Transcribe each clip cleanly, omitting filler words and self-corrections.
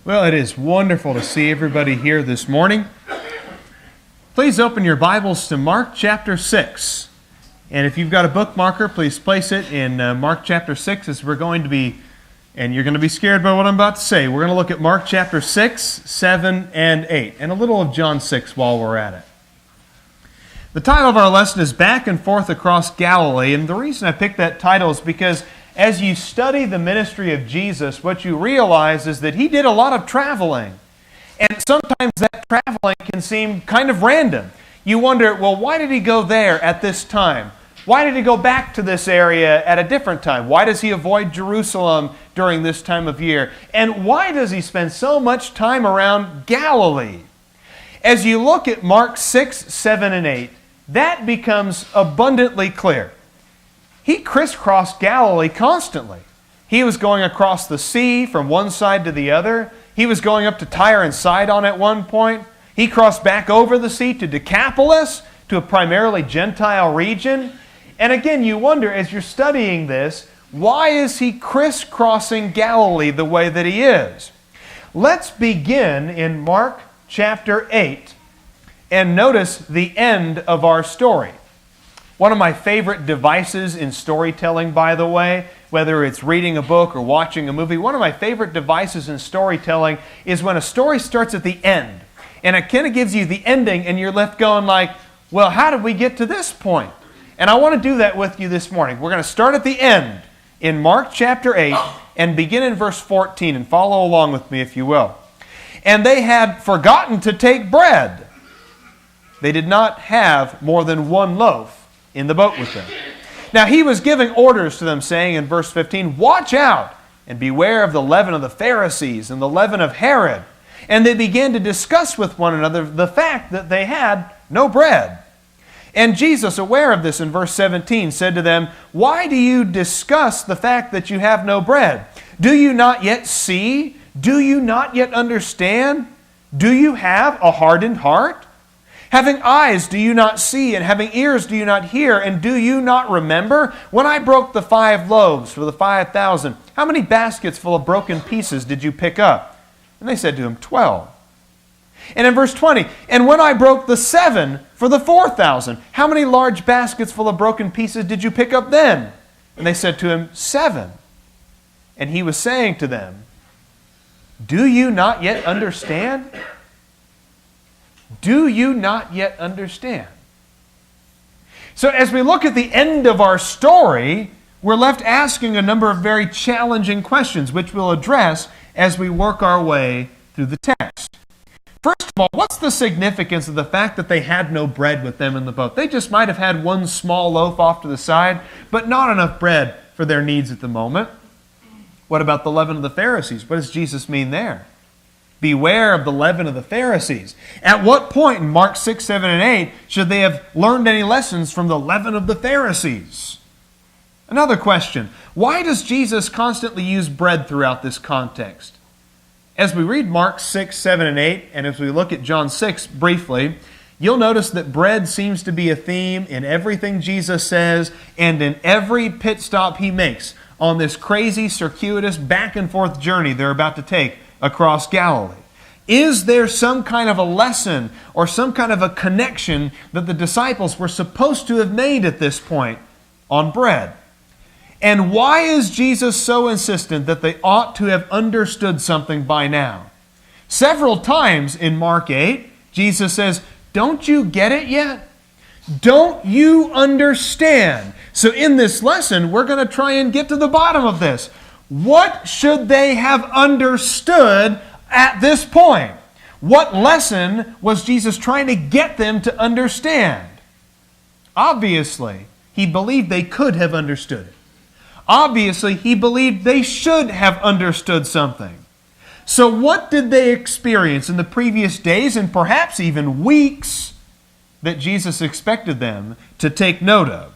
Well, it is wonderful to see everybody here this morning. Please open your Bibles to Mark chapter 6. And if you've got a bookmarker, please place it in Mark chapter 6 as we're going to be, and you're going to be scared by what I'm about to say. We're going to look at Mark chapter 6, 7, and 8, and a little of John 6 while we're at it. The title of our lesson is Back and Forth Across Galilee, and the reason I picked that title is because as you study the ministry of Jesus, what you realize is that He did a lot of traveling. And sometimes that traveling can seem kind of random. You wonder, well, why did He go there at this time? Why did He go back to this area at a different time? Why does He avoid Jerusalem during this time of year? And why does He spend so much time around Galilee? As you look at Mark 6, 7, and 8, that becomes abundantly clear. He crisscrossed Galilee constantly. He was going across the sea from one side to the other. He was going up to Tyre and Sidon at one point. He crossed back over the sea to Decapolis, to a primarily Gentile region. And again, you wonder, as you're studying this, why is He crisscrossing Galilee the way that He is? Let's begin in Mark chapter 8 and notice the end of our story. One of my favorite devices in storytelling, by the way, whether it's reading a book or watching a movie, one of my favorite devices in storytelling is when a story starts at the end. And it kind of gives you the ending and you're left going like, well, how did we get to this point? And I want to do that with you this morning. We're going to start at the end in Mark chapter 8 and begin in verse 14 and follow along with me if you will. And they had forgotten to take bread. They did not have more than one loaf in the boat with them. Now He was giving orders to them, saying in verse 15, "Watch out and beware of the leaven of the Pharisees and the leaven of Herod." And they began to discuss with one another the fact that they had no bread. And Jesus, aware of this in verse 17, said to them, "Why do you discuss the fact that you have no bread? Do you not yet see? Do you not yet understand? Do you have a hardened heart? Having eyes, do you not see? And having ears, do you not hear? And do you not remember? When I broke the 5 loaves for the 5,000, how many baskets full of broken pieces did you pick up?" And they said to Him, 12. And in verse 20, "And when I broke the 7 for the 4,000, how many large baskets full of broken pieces did you pick up then?" And they said to Him, 7. And He was saying to them, "Do you not yet understand? Do you not yet understand?" So as we look at the end of our story, we're left asking a number of very challenging questions, which we'll address as we work our way through the text. First of all, what's the significance of the fact that they had no bread with them in the boat? They just might have had one small loaf off to the side, but not enough bread for their needs at the moment. What about the leaven of the Pharisees? What does Jesus mean there? Beware of the leaven of the Pharisees. At what point in Mark 6, 7, and 8 should they have learned any lessons from the leaven of the Pharisees? Another question. Why does Jesus constantly use bread throughout this context? As we read Mark 6, 7, and 8, and as we look at John 6 briefly, you'll notice that bread seems to be a theme in everything Jesus says and in every pit stop He makes on this crazy, circuitous, back and forth journey they're about to take across Galilee. Is there some kind of a lesson or some kind of a connection that the disciples were supposed to have made at this point on bread? And why is Jesus so insistent that they ought to have understood something by now? Several times in Mark 8, Jesus says, "Don't you get it yet? Don't you understand?" So in this lesson, we're going to try and get to the bottom of this. What should they have understood at this point? What lesson was Jesus trying to get them to understand? Obviously, He believed they could have understood it. Obviously, He believed they should have understood something. So what did they experience in the previous days and perhaps even weeks that Jesus expected them to take note of?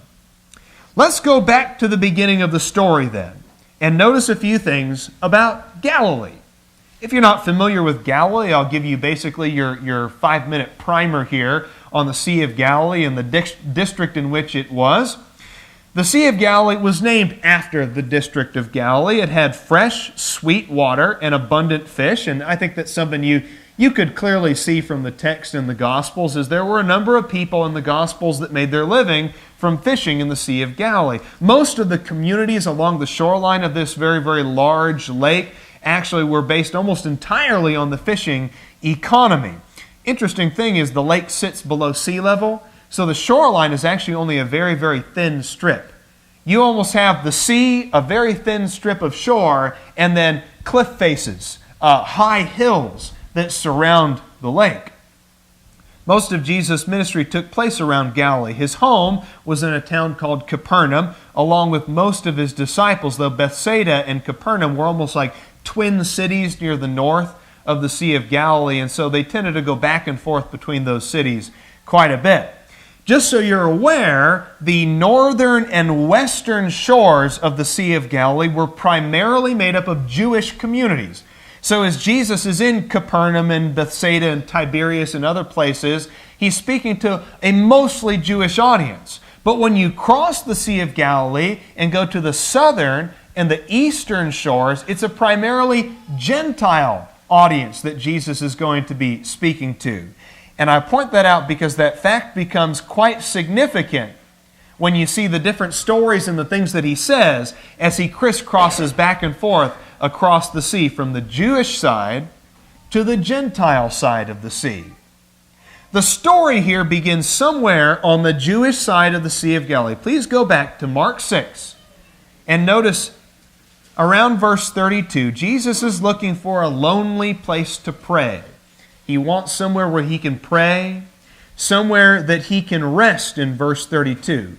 Let's go back to the beginning of the story then and notice a few things about Galilee. If you're not familiar with Galilee, I'll give you basically your 5-minute primer here on the Sea of Galilee and the district in which it was. The Sea of Galilee was named after the district of Galilee. It had fresh, sweet water and abundant fish, and I think that's something you could clearly see from the text in the Gospels, is there were a number of people in the Gospels that made their living from fishing in the Sea of Galilee. Most of the communities along the shoreline of this very, very large lake actually were based almost entirely on the fishing economy. Interesting thing is the lake sits below sea level, so the shoreline is actually only a very, very thin strip. You almost have the sea, a very thin strip of shore, and then cliff faces, high hills that surround the lake. Most of Jesus' ministry took place around Galilee. His home was in a town called Capernaum, along with most of his disciples, though Bethsaida and Capernaum were almost like twin cities near the north of the Sea of Galilee, and so they tended to go back and forth between those cities quite a bit. Just so you're aware, the northern and western shores of the Sea of Galilee were primarily made up of Jewish communities. So as Jesus is in Capernaum and Bethsaida and Tiberias and other places, he's speaking to a mostly Jewish audience. But when you cross the Sea of Galilee and go to the southern and the eastern shores, it's a primarily Gentile audience that Jesus is going to be speaking to. And I point that out because that fact becomes quite significant when you see the different stories and the things that he says as he crisscrosses back and forth across the sea from the Jewish side to the Gentile side of the sea. The story here begins somewhere on the Jewish side of the Sea of Galilee. Please go back to Mark 6 and notice around verse 32, Jesus is looking for a lonely place to pray. He wants somewhere where he can pray, somewhere that he can rest in verse 32.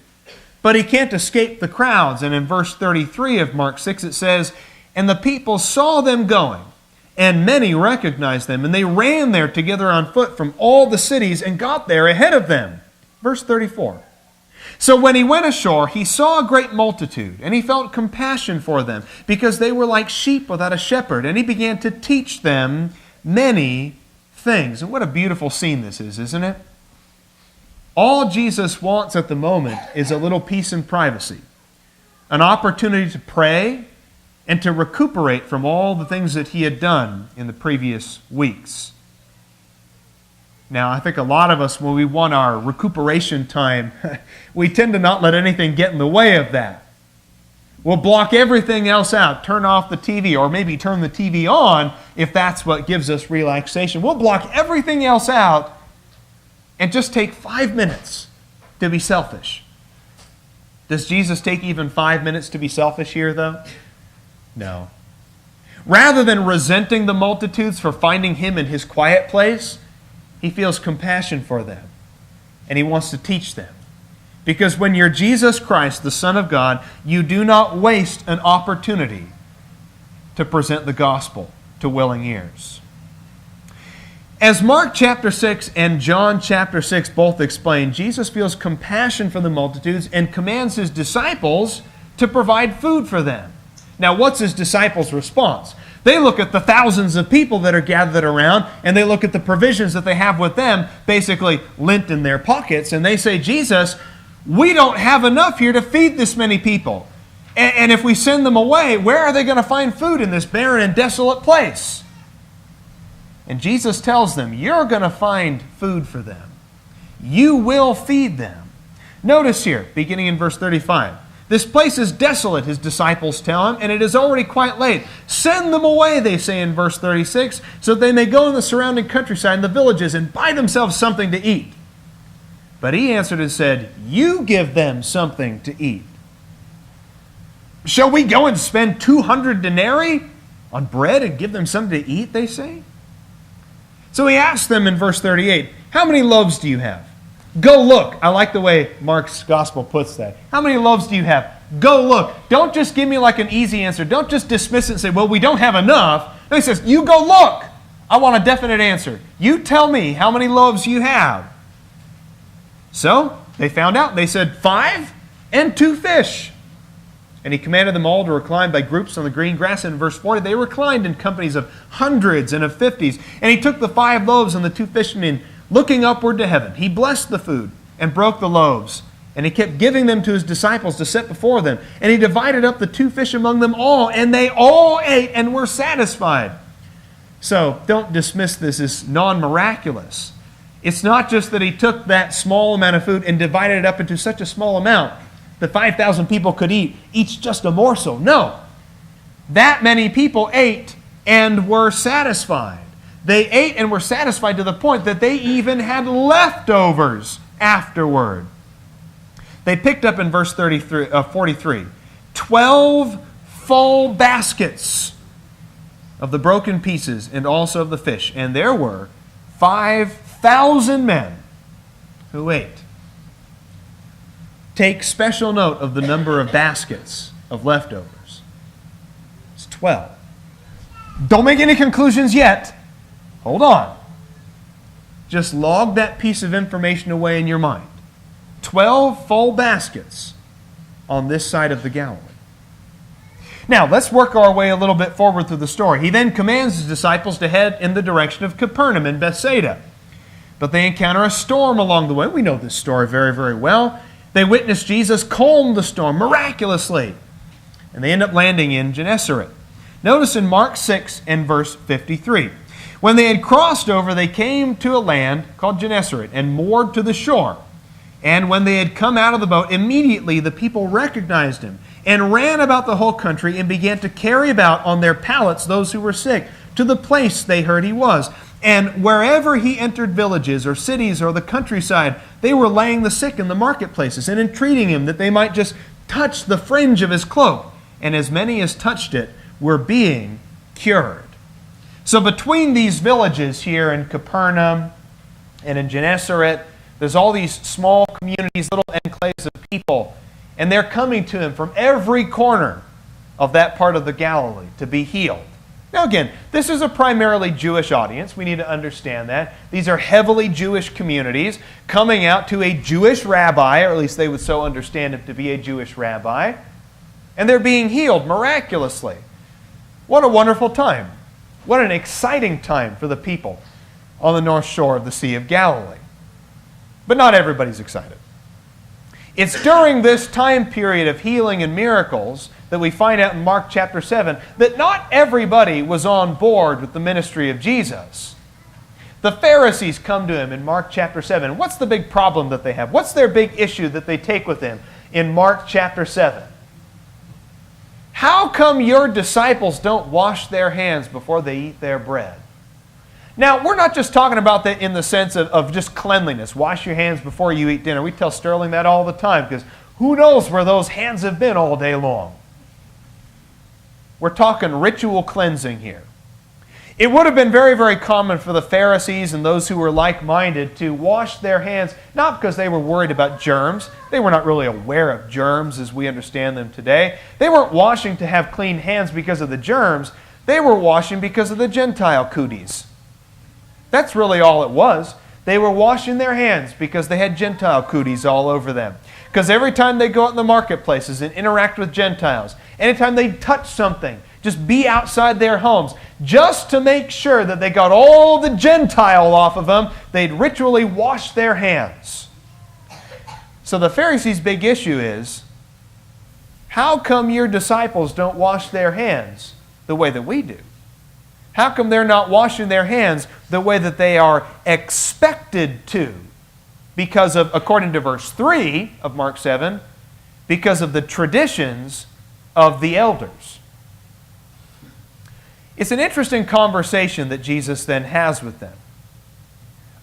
But he can't escape the crowds. And in verse 33 of Mark 6 it says, "And the people saw them going, and many recognized them, and they ran there together on foot from all the cities and got there ahead of them." Verse 34. "So when he went ashore, he saw a great multitude, and he felt compassion for them, because they were like sheep without a shepherd, and he began to teach them many things." And what a beautiful scene this is, isn't it? All Jesus wants at the moment is a little peace and privacy, an opportunity to pray and to recuperate from all the things that he had done in the previous weeks. Now, I think a lot of us, when we want our recuperation time, we tend to not let anything get in the way of that. We'll block everything else out, turn off the TV, or maybe turn the TV on if that's what gives us relaxation. We'll block everything else out and just take 5 minutes to be selfish. Does Jesus take even 5 minutes to be selfish here, though? No. Rather than resenting the multitudes for finding him in his quiet place, he feels compassion for them, and he wants to teach them. Because when you're Jesus Christ, the Son of God, you do not waste an opportunity to present the gospel to willing ears. As Mark chapter 6 and John chapter 6 both explain, Jesus feels compassion for the multitudes and commands his disciples to provide food for them. Now, what's his disciples' response? They look at the thousands of people that are gathered around, and they look at the provisions that they have with them, basically lint in their pockets, and they say, "Jesus, we don't have enough here to feed this many people. And if we send them away, where are they going to find food in this barren and desolate place?" And Jesus tells them, you're going to find food for them. You will feed them. Notice here, beginning in verse 35, "This place is desolate," his disciples tell him, "and it is already quite late. Send them away," they say in verse 36, "so that they may go in the surrounding countryside and the villages and buy themselves something to eat." But he answered and said, "You give them something to eat." "Shall we go and spend 200 denarii on bread and give them something to eat?" they say. So he asked them in verse 38, "How many loaves do you have? Go look." I like the way Mark's gospel puts that. How many loaves do you have? Go look. Don't just give me like an easy answer. Don't just dismiss it and say, "Well, we don't have enough." No, he says, "You go look. I want a definite answer. You tell me how many loaves you have." So they found out. They said, 5 and 2 fish. And he commanded them all to recline by groups on the green grass. And in verse 40, they reclined in companies of hundreds and of 50s. And he took the 5 loaves and the 2 fish, and looking upward to heaven, he blessed the food and broke the loaves And he kept giving them to his disciples to set before them. And he divided up the 2 fish among them all, and they all ate and were satisfied. So don't dismiss this as non-miraculous. It's not just that he took that small amount of food and divided it up into such a small amount that 5,000 people could eat, each just a morsel. No. That many people ate and were satisfied. They ate and were satisfied to the point that they even had leftovers afterward. They picked up in verse 43, 12 full baskets of the broken pieces and also of the fish. And there were 5,000 men who ate. Take special note of the number of baskets of leftovers. It's 12. Don't make any conclusions yet. Hold on. Just log that piece of information away in your mind. 12 full baskets on this side of the Galilee. Now, let's work our way a little bit forward through the story. He then commands his disciples to head in the direction of Capernaum in Bethsaida. But they encounter a storm along the way. We know this story very, very well. They witness Jesus calm the storm miraculously. And they end up landing in Gennesaret. Notice in Mark 6 and verse 53. When they had crossed over, they came to a land called Gennesaret and moored to the shore. And when they had come out of the boat, immediately the people recognized him and ran about the whole country and began to carry about on their pallets those who were sick to the place they heard he was. And wherever he entered villages or cities or the countryside, they were laying the sick in the marketplaces and entreating him that they might just touch the fringe of his cloak. And as many as touched it were being cured. So between these villages here in Capernaum and in Gennesaret, there's all these small communities, little enclaves of people, and they're coming to him from every corner of that part of the Galilee to be healed. Now again, this is a primarily Jewish audience. We need to understand that. These are heavily Jewish communities coming out to a Jewish rabbi, or at least they would so understand him to be a Jewish rabbi, and they're being healed miraculously. What a wonderful time. What an exciting time for the people on the north shore of the Sea of Galilee. But not everybody's excited. It's during this time period of healing and miracles that we find out in Mark chapter 7 that not everybody was on board with the ministry of Jesus. The Pharisees come to him in Mark chapter 7. What's the big problem that they have? What's their big issue that they take with him in Mark chapter 7? How come your disciples don't wash their hands before they eat their bread? Now, we're not just talking about that in the sense of just cleanliness. Wash your hands before you eat dinner. We tell Sterling that all the time because who knows where those hands have been all day long. We're talking ritual cleansing here. It would have been very, very common for the Pharisees and those who were like-minded to wash their hands, not because they were worried about germs. They were not really aware of germs as we understand them today. They weren't washing to have clean hands because of the germs. They were washing because of the Gentile cooties. That's really all it was. They were washing their hands because they had Gentile cooties all over them. Because every time they go out in the marketplaces and interact with Gentiles, anytime they touch something, just be outside their homes, just to make sure that they got all the Gentile off of them, they'd ritually wash their hands. So the Pharisees' big issue is, how come your disciples don't wash their hands the way that we do? How come they're not washing their hands the way that they are expected to? Because of, according to verse 3 of Mark 7, because of the traditions of the elders. It's an interesting conversation that Jesus then has with them.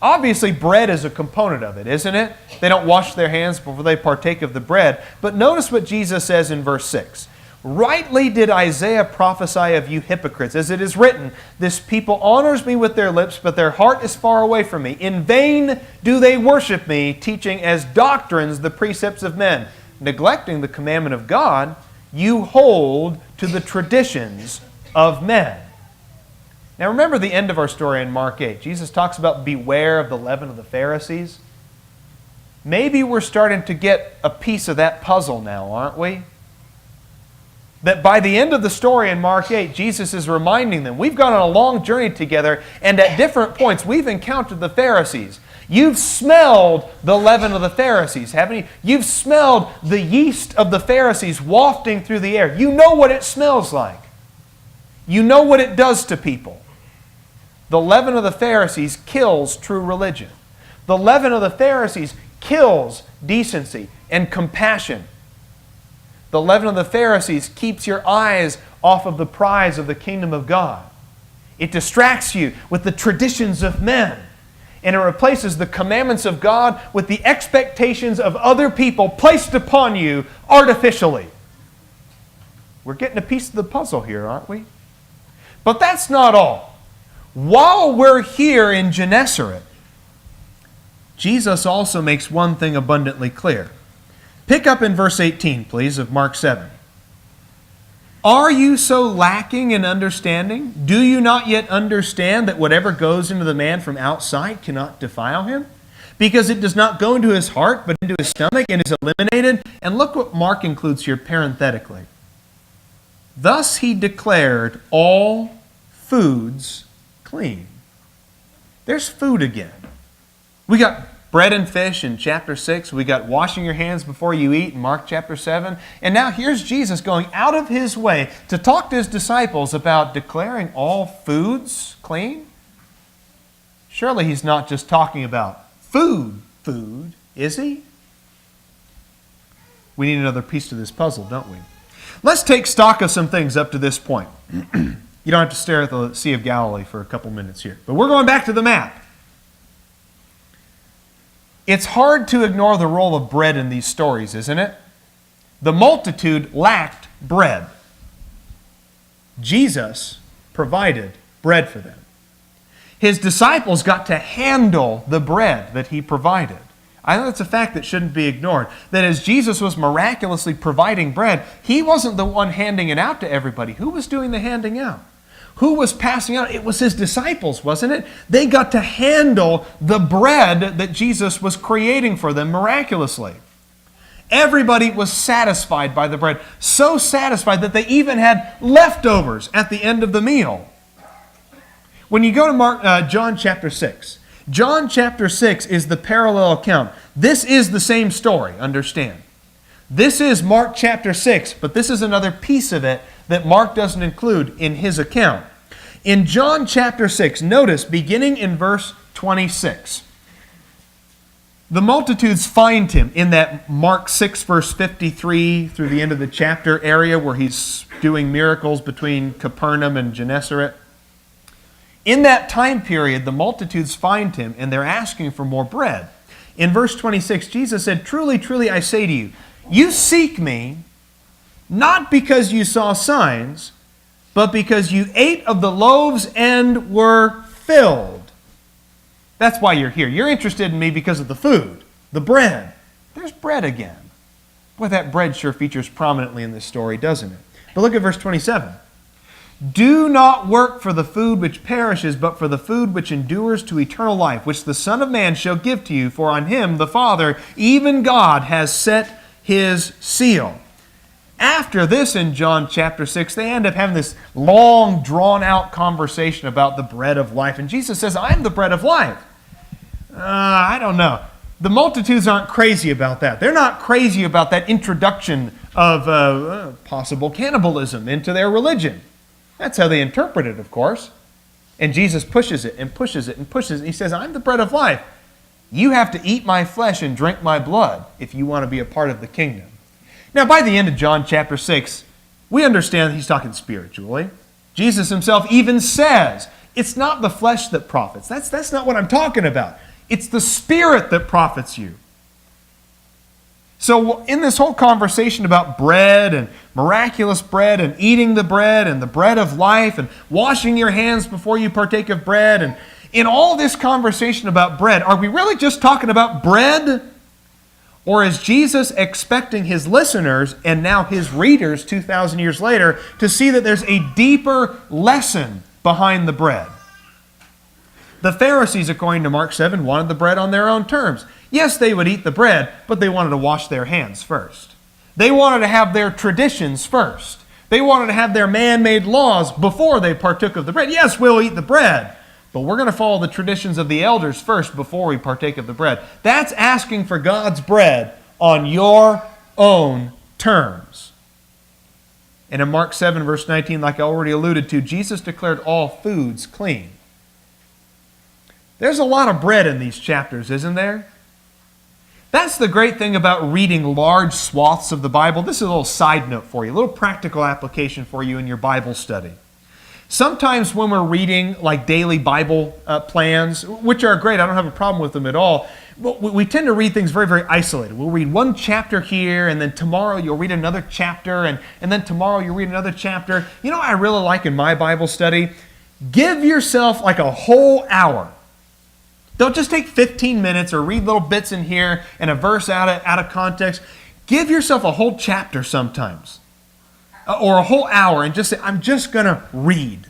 Obviously, bread is a component of it, isn't it? They don't wash their hands before they partake of the bread. But notice what Jesus says in verse 6. Rightly did Isaiah prophesy of you hypocrites, as it is written, this people honors me with their lips, but their heart is far away from me. In vain do they worship me, teaching as doctrines the precepts of men. Neglecting the commandment of God, you hold to the traditions of men. Now remember the end of our story in Mark 8. Jesus talks about beware of the leaven of the Pharisees. Maybe we're starting to get a piece of that puzzle now, aren't we? That by the end of the story in Mark 8, Jesus is reminding them, we've gone on a long journey together, and at different points we've encountered the Pharisees. You've smelled the leaven of the Pharisees, haven't you? You've smelled the yeast of the Pharisees wafting through the air. You know what it smells like. You know what it does to people. The leaven of the Pharisees kills true religion. The leaven of the Pharisees kills decency and compassion. The leaven of the Pharisees keeps your eyes off of the prize of the kingdom of God. It distracts you with the traditions of men, and it replaces the commandments of God with the expectations of other people placed upon you artificially. We're getting a piece of the puzzle here, aren't we? But that's not all. While we're here in Gennesaret, Jesus also makes one thing abundantly clear. Pick up in verse 18, please, of Mark 7. Are you so lacking in understanding? Do you not yet understand that whatever goes into the man from outside cannot defile him? Because it does not go into his heart, but into his stomach, and is eliminated. And look what Mark includes here parenthetically. Thus he declared all foods clean. There's food again. We got bread and fish in chapter 6. We got washing your hands before you eat in Mark chapter 7. And now here's Jesus going out of his way to talk to his disciples about declaring all foods clean. Surely he's not just talking about food, is he? We need another piece to this puzzle, don't we? Let's take stock of some things up to this point. You don't have to stare at the Sea of Galilee for a couple minutes here. But we're going back to the map. It's hard to ignore the role of bread in these stories, isn't it? The multitude lacked bread. Jesus provided bread for them. His disciples got to handle the bread that he provided. I know that's a fact that shouldn't be ignored. That as Jesus was miraculously providing bread, he wasn't the one handing it out to everybody. Who was doing the handing out? Who was passing out? It was his disciples, wasn't it? They got to handle the bread that Jesus was creating for them miraculously. Everybody was satisfied by the bread. So satisfied that they even had leftovers at the end of the meal. When you go to John chapter 6, John chapter 6 is the parallel account. This is the same story, understand. This is Mark chapter 6, but this is another piece of it that Mark doesn't include in his account. In John chapter 6, notice, beginning in verse 26, the multitudes find him in that Mark 6, verse 53 through the end of the chapter area where he's doing miracles between Capernaum and Gennesaret. In that time period, the multitudes find him and they're asking for more bread. In verse 26, Jesus said, "Truly, truly, I say to you, you seek me not because you saw signs, but because you ate of the loaves and were filled." That's why you're here. You're interested in me because of the food, the bread. There's bread again. Boy, that bread sure features prominently in this story, doesn't it? But look at verse 27. "Do not work for the food which perishes, but for the food which endures to eternal life, which the Son of Man shall give to you, for on him the Father, even God, has set his seal." After this, in John chapter 6, they end up having this long, drawn-out conversation about the bread of life. And Jesus says, "I'm the bread of life." I don't know. The multitudes aren't crazy about that. They're not crazy about that introduction of possible cannibalism into their religion. That's how they interpret it, of course. And Jesus pushes it and pushes it and pushes it. He says, "I'm the bread of life. You have to eat my flesh and drink my blood if you want to be a part of the kingdom." Now, by the end of John chapter 6, we understand that he's talking spiritually. Jesus himself even says, it's not the flesh that profits. That's not what I'm talking about. It's the Spirit that profits you. So in this whole conversation about bread and miraculous bread and eating the bread and the bread of life and washing your hands before you partake of bread, and in all this conversation about bread, are we really just talking about bread? Or is Jesus expecting his listeners and now his readers 2,000 years later to see that there's a deeper lesson behind the bread? The Pharisees, according to Mark 7, wanted the bread on their own terms. Yes, they would eat the bread, but they wanted to wash their hands first. They wanted to have their traditions first. They wanted to have their man-made laws before they partook of the bread. Yes, we'll eat the bread, But we're going to follow the traditions of the elders first before we partake of the bread. That's asking for God's bread on your own terms. And in Mark 7, verse 19, like I already alluded to, Jesus declared all foods clean. There's a lot of bread in these chapters, isn't there? That's the great thing about reading large swaths of the Bible. This is a little side note for you, a little practical application for you in your Bible study. Sometimes when we're reading like daily Bible plans, which are great, I don't have a problem with them at all, but we tend to read things very, very isolated. We'll read one chapter here, and then tomorrow you'll read another chapter, and then tomorrow you'll read another chapter. You know what I really like in my Bible study? Give yourself like a whole hour. Don't just take 15 minutes or read little bits in here and a verse out of context. Give yourself a whole chapter sometimes, or a whole hour, and just say, I'm just going to read.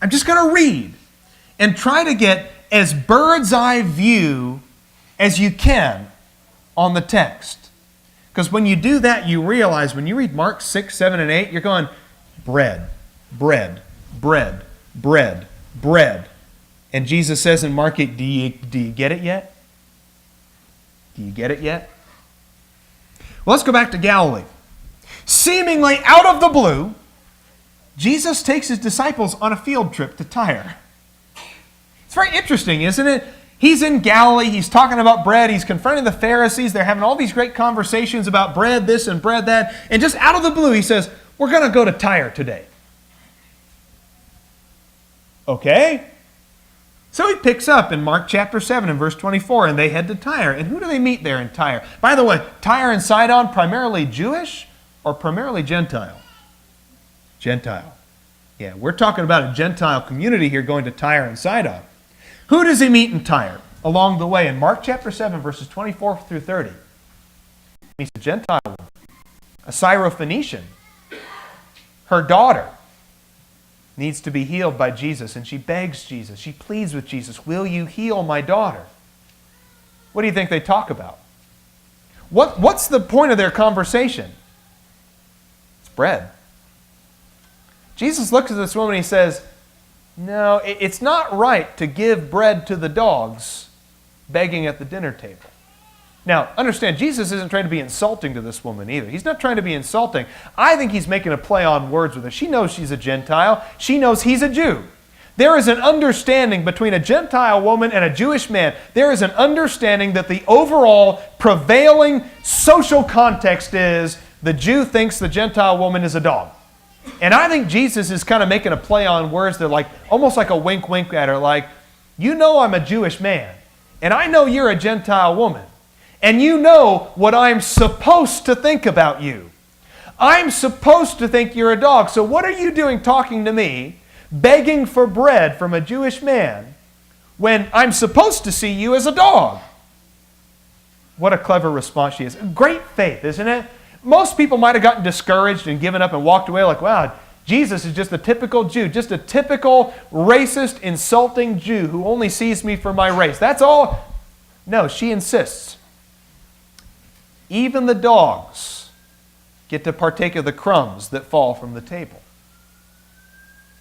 I'm just going to read. And try to get as bird's eye view as you can on the text. Because when you do that, you realize when you read Mark 6, 7, and 8, you're going, bread, bread, bread, bread, bread. And Jesus says in Mark 8, do you get it yet? Do you get it yet? Well, let's go back to Galilee. Seemingly out of the blue, Jesus takes his disciples on a field trip to Tyre. It's very interesting, isn't it? He's in Galilee, he's talking about bread, he's confronting the Pharisees, they're having all these great conversations about bread this and bread that, and just out of the blue he says, we're going to go to Tyre today. Okay? So he picks up in Mark chapter 7 and verse 24, and they head to Tyre. And who do they meet there in Tyre? By the way, Tyre and Sidon, primarily Jewish or primarily Gentile? Gentile. Yeah, we're talking about a Gentile community here going to Tyre and Sidon. Who does he meet in Tyre along the way? In Mark chapter 7, verses 24 through 30, he meets a Gentile woman, a Syrophoenician. Her daughter needs to be healed by Jesus, and she begs Jesus. She pleads with Jesus, will you heal my daughter? What do you think they talk about? What's the point of their conversation? It's bread. Jesus looks at this woman and he says, no, it's not right to give bread to the dogs begging at the dinner table. Now, understand, Jesus isn't trying to be insulting to this woman either. He's not trying to be insulting. I think he's making a play on words with her. She knows she's a Gentile. She knows he's a Jew. There is an understanding between a Gentile woman and a Jewish man. There is an understanding that the overall prevailing social context is the Jew thinks the Gentile woman is a dog. And I think Jesus is kind of making a play on words that are like almost like a wink at her, like, you know I'm a Jewish man, and I know you're a Gentile woman, and you know what I'm supposed to think about you. I'm supposed to think you're a dog, so what are you doing talking to me, begging for bread from a Jewish man, when I'm supposed to see you as a dog? What a clever response she is. Great faith, isn't it? Most people might have gotten discouraged and given up and walked away like, wow, Jesus is just a typical Jew, just a typical racist, insulting Jew who only sees me for my race. That's all. No, she insists. Even the dogs get to partake of the crumbs that fall from the table.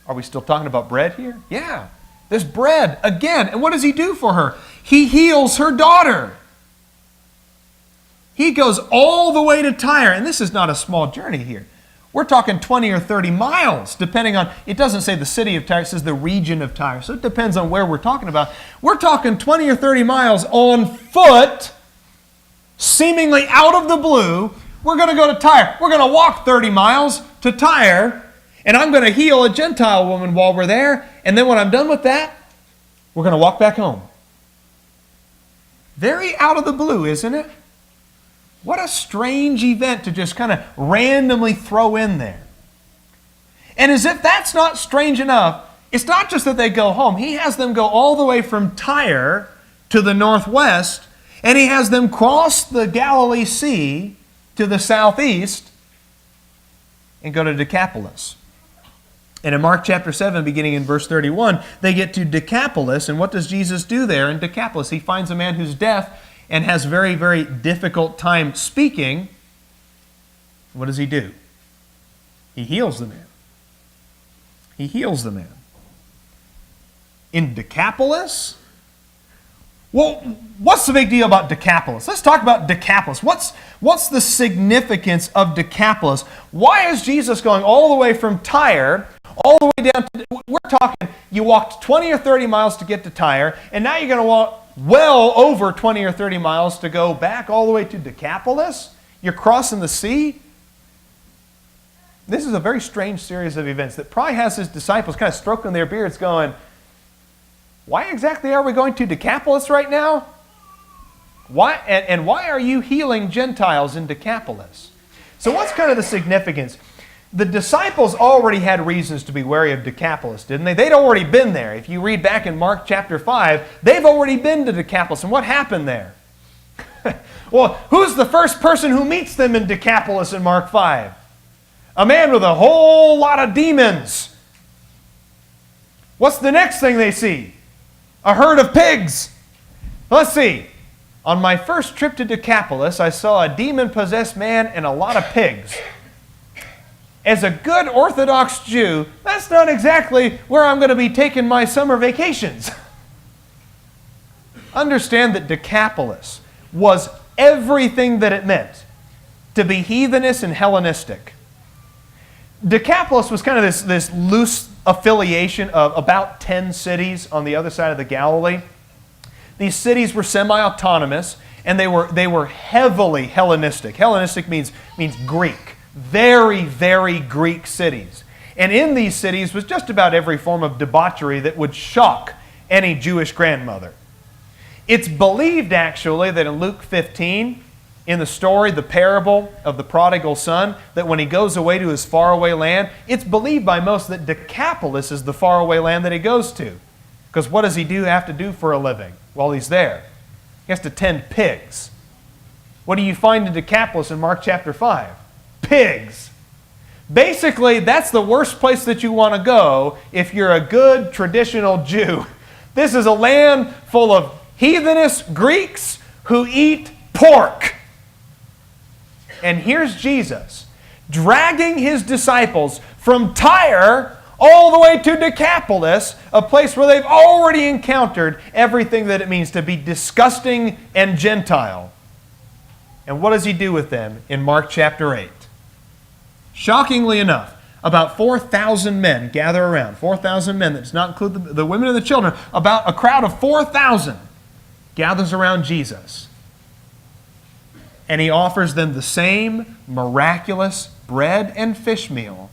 Are we still talking about bread here? Yeah, there's bread again. And what does he do for her? He heals her daughter. He goes all the way to Tyre, and this is not a small journey here. We're talking 20 or 30 miles, depending on, it doesn't say the city of Tyre, it says the region of Tyre, so it depends on where we're talking about. We're talking 20 or 30 miles on foot, seemingly out of the blue. We're going to go to Tyre. We're going to walk 30 miles to Tyre, and I'm going to heal a Gentile woman while we're there, and then when I'm done with that, we're going to walk back home. Very out of the blue, isn't it? What a strange event to just kind of randomly throw in there. And as if that's not strange enough, it's not just that they go home. He has them go all the way from Tyre to the northwest, and he has them cross the Galilee Sea to the southeast and go to Decapolis. And in Mark chapter 7, beginning in verse 31, they get to Decapolis, and what does Jesus do there in Decapolis? He finds a man who's deaf and has very, very difficult time speaking. What does he do? He heals the man. He heals the man. in Decapolis? Well, what's the big deal about Decapolis? Let's talk about Decapolis. What's the significance of Decapolis? Why is Jesus going all the way from Tyre, all the way down to, we're talking, you walked 20 or 30 miles to get to Tyre, and now you're going to walk well over 20 or 30 miles to go back all the way to Decapolis? You're crossing the sea? This is a very strange series of events that probably has his disciples kind of stroking their beards going, why exactly are we going to Decapolis right now? Why, and why are you healing Gentiles in Decapolis? So what's kind of the significance? The disciples already had reasons to be wary of Decapolis, didn't they? They'd already been there. If you read back in Mark chapter 5, they've already been to Decapolis. And what happened there? Well, who's the first person who meets them in Decapolis in Mark 5? A man with a whole lot of demons. What's the next thing they see? A herd of pigs. Let's see. On my first trip to Decapolis, I saw a demon-possessed man and a lot of pigs. As a good Orthodox Jew, that's not exactly where I'm going to be taking my summer vacations. Understand that Decapolis was everything that it meant to be heathenish and Hellenistic. Decapolis was kind of this loose affiliation of about 10 cities on the other side of the Galilee. These cities were semi-autonomous, and they were heavily Hellenistic. Hellenistic means Greek. Very, very Greek cities. And in these cities was just about every form of debauchery that would shock any Jewish grandmother. It's believed, actually, that in Luke 15, in the story, the parable of the prodigal son, that when he goes away to his faraway land, it's believed by most that Decapolis is the faraway land that he goes to. Because what does he have to do for a living while he's there? He has to tend pigs. What do you find in Decapolis in Mark chapter 5? Pigs. Basically, that's the worst place that you want to go if you're a good traditional Jew. This is a land full of heathenish Greeks who eat pork. And here's Jesus dragging his disciples from Tyre all the way to Decapolis, a place where they've already encountered everything that it means to be disgusting and Gentile. And what does he do with them in Mark chapter 8? Shockingly enough, about 4,000 men gather around. 4,000 men, that does not include the women and the children. About a crowd of 4,000 gathers around Jesus. And he offers them the same miraculous bread and fish meal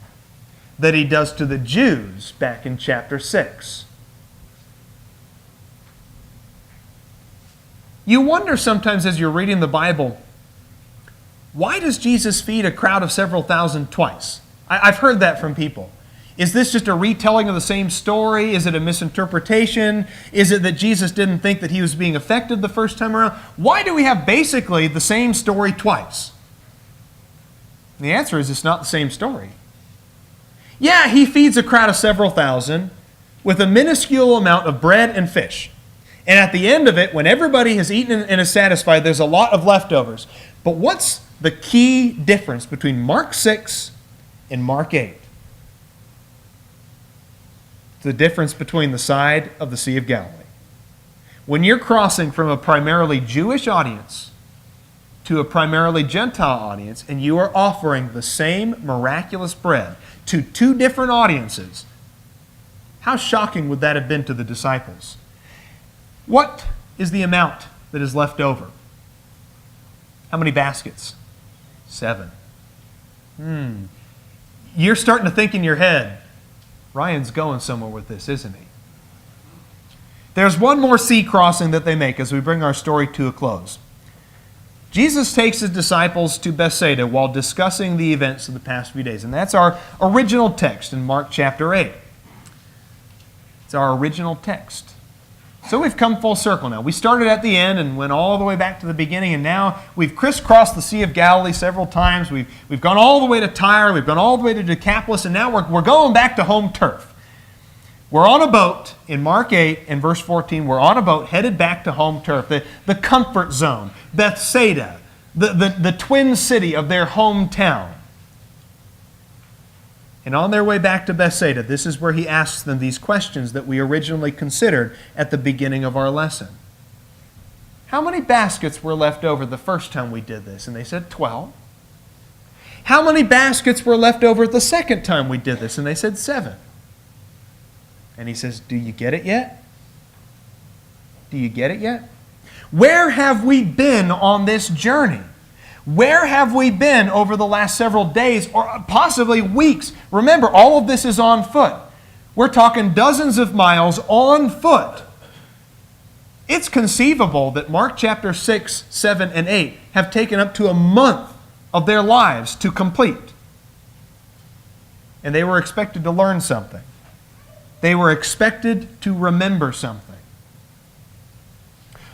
that he does to the Jews back in chapter 6. You wonder sometimes as you're reading the Bible, why does Jesus feed a crowd of several thousand twice? I've heard that from people. Is this just a retelling of the same story? Is it a misinterpretation? Is it that Jesus didn't think that he was being affected the first time around? Why do we have basically the same story twice? The answer is it's not the same story. Yeah, he feeds a crowd of several thousand with a minuscule amount of bread and fish. And at the end of it, when everybody has eaten and is satisfied, there's a lot of leftovers. But what's the key difference between Mark 6 and Mark 8? The difference between the side of the Sea of Galilee. When you're crossing from a primarily Jewish audience to a primarily Gentile audience, and you are offering the same miraculous bread to two different audiences, how shocking would that have been to the disciples? What is the amount that is left over? How many baskets? 7. You're starting to think in your head, Ryan's going somewhere with this, isn't he? There's one more sea crossing that they make as we bring our story to a close. Jesus takes his disciples to Bethsaida while discussing the events of the past few days. And that's our original text in Mark chapter 8. It's our original text. So we've come full circle now. We started at the end and went all the way back to the beginning, and now we've crisscrossed the Sea of Galilee several times. We've gone all the way to Tyre, we've gone all the way to Decapolis, and now we're going back to home turf. We're on a boat in Mark 8 and verse 14. We're on a boat headed back to home turf, the comfort zone, Bethsaida, the twin city of their hometown. And on their way back to Bethsaida, this is where he asks them these questions that we originally considered at the beginning of our lesson. How many baskets were left over the first time we did this? And they said 12. How many baskets were left over the second time we did this? And they said 7. And he says, do you get it yet? Do you get it yet? Where have we been on this journey? Where have we been over the last several days or possibly weeks? Remember, all of this is on foot. We're talking dozens of miles on foot. It's conceivable that Mark chapter 6, 7, and 8 have taken up to a month of their lives to complete. And they were expected to learn something. They were expected to remember something.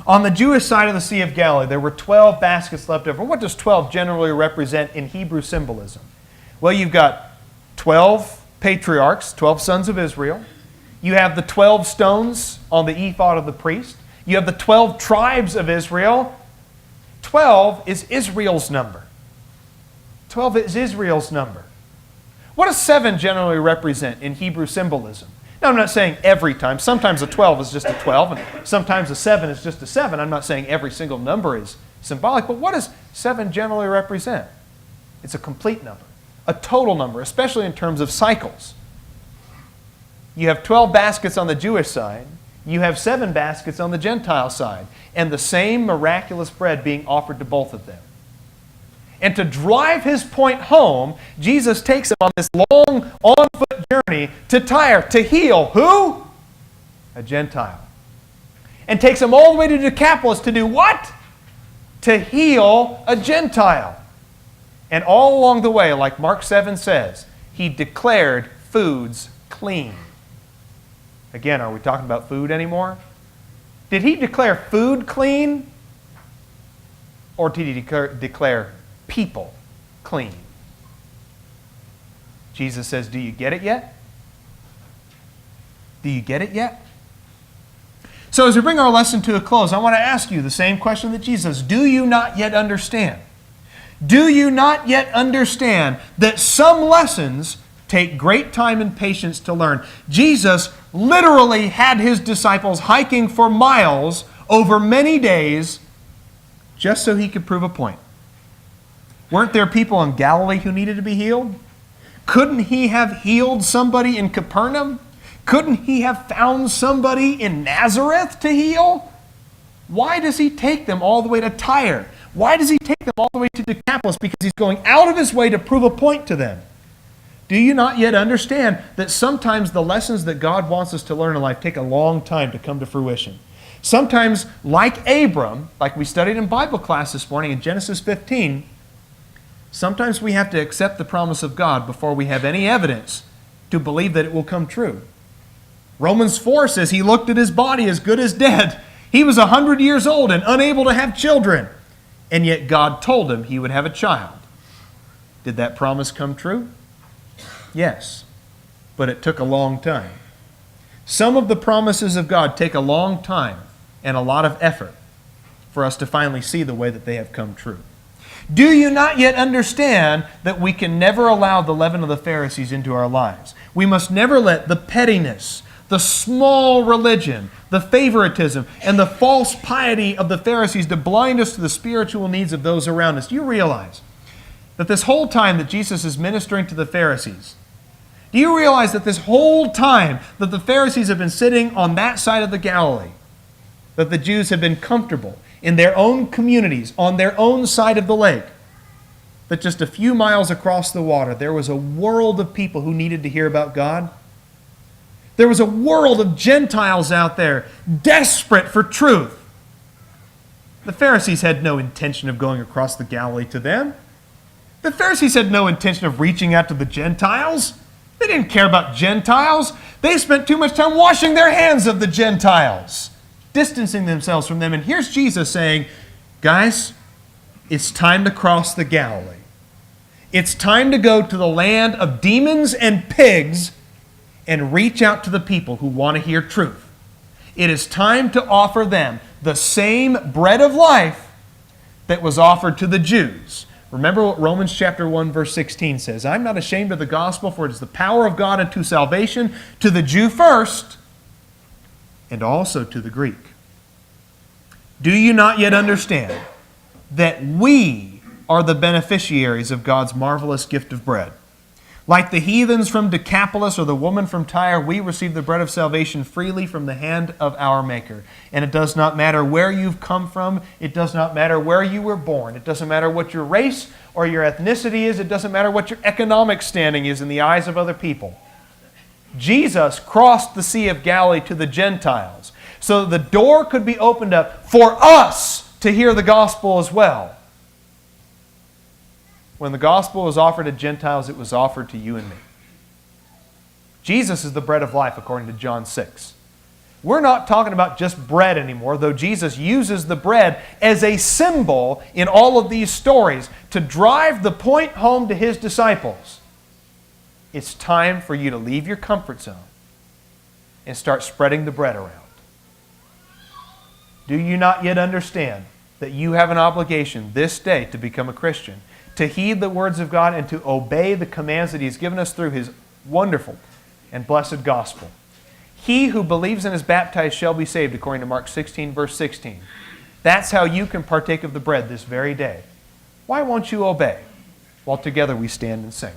On the Jewish side of the Sea of Galilee, there were 12 baskets left over. What does 12 generally represent in Hebrew symbolism? Well, you've got 12 patriarchs, 12 sons of Israel. You have the 12 stones on the ephod of the priest. You have the 12 tribes of Israel. 12 is Israel's number. 12 is Israel's number. What does 7 generally represent in Hebrew symbolism? Now, I'm not saying every time. Sometimes a 12 is just a 12, and sometimes a 7 is just a 7. I'm not saying every single number is symbolic, but what does 7 generally represent? It's a complete number, a total number, especially in terms of cycles. You have 12 baskets on the Jewish side. You have 7 baskets on the Gentile side, and the same miraculous bread being offered to both of them. And to drive his point home, Jesus takes him on this long, on-foot journey to Tyre to heal who? A Gentile. And takes him all the way to Decapolis to do what? To heal a Gentile. And all along the way, like Mark 7 says, he declared foods clean. Again, are we talking about food anymore? Did he declare food clean? Or did he declare people clean? Jesus says, do you get it yet? Do you get it yet? So as we bring our lesson to a close, I want to ask you the same question that Jesus, do you not yet understand? Do you not yet understand that some lessons take great time and patience to learn? Jesus literally had his disciples hiking for miles over many days just so he could prove a point. Weren't there people in Galilee who needed to be healed? Couldn't he have healed somebody in Capernaum? Couldn't he have found somebody in Nazareth to heal? Why does he take them all the way to Tyre? Why does he take them all the way to Decapolis? Because he's going out of his way to prove a point to them. Do you not yet understand that sometimes the lessons that God wants us to learn in life take a long time to come to fruition? Sometimes, like Abram, like we studied in Bible class this morning in Genesis 15, sometimes we have to accept the promise of God before we have any evidence to believe that it will come true. Romans 4 says he looked at his body as good as dead. He was 100 years old and unable to have children. And yet God told him he would have a child. Did that promise come true? Yes. But it took a long time. Some of the promises of God take a long time and a lot of effort for us to finally see the way that they have come true. Do you not yet understand that we can never allow the leaven of the Pharisees into our lives? We must never let the pettiness, the small religion, the favoritism, and the false piety of the Pharisees to blind us to the spiritual needs of those around us. Do you realize that this whole time that Jesus is ministering to the Pharisees, do you realize that this whole time that the Pharisees have been sitting on that side of the Galilee, that the Jews have been comfortable in their own communities, on their own side of the lake, that just a few miles across the water, there was a world of people who needed to hear about God? There was a world of Gentiles out there desperate for truth. The Pharisees had no intention of going across the Galilee to them. The Pharisees had no intention of reaching out to the Gentiles. They didn't care about Gentiles. They spent too much time washing their hands of the Gentiles, distancing themselves from them. And here's Jesus saying, guys, it's time to cross the Galilee. It's time to go to the land of demons and pigs and reach out to the people who want to hear truth. It is time to offer them the same bread of life that was offered to the Jews, Remember what Romans chapter 1 verse 16 says. I'm not ashamed of the gospel, for it is the power of God unto salvation, to the Jew first, and also to the Greek. Do you not yet understand that we are the beneficiaries of God's marvelous gift of bread? Like the heathens from Decapolis or the woman from Tyre, we receive the bread of salvation freely from the hand of our Maker. And it does not matter where you've come from. It does not matter where you were born. It doesn't matter what your race or your ethnicity is. It doesn't matter what your economic standing is in the eyes of other people. Jesus crossed the Sea of Galilee to the Gentiles so the door could be opened up for us to hear the gospel as well. When the gospel was offered to Gentiles, it was offered to you and me. Jesus is the bread of life, according to John 6. We're not talking about just bread anymore, though Jesus uses the bread as a symbol in all of these stories to drive the point home to His disciples. It's time for you to leave your comfort zone and start spreading the bread around. Do you not yet understand that you have an obligation this day to become a Christian, to heed the words of God and to obey the commands that He's given us through His wonderful and blessed gospel? He who believes and is baptized shall be saved, according to Mark 16, verse 16. That's how you can partake of the bread this very day. Why won't you obey? While together we stand and sing.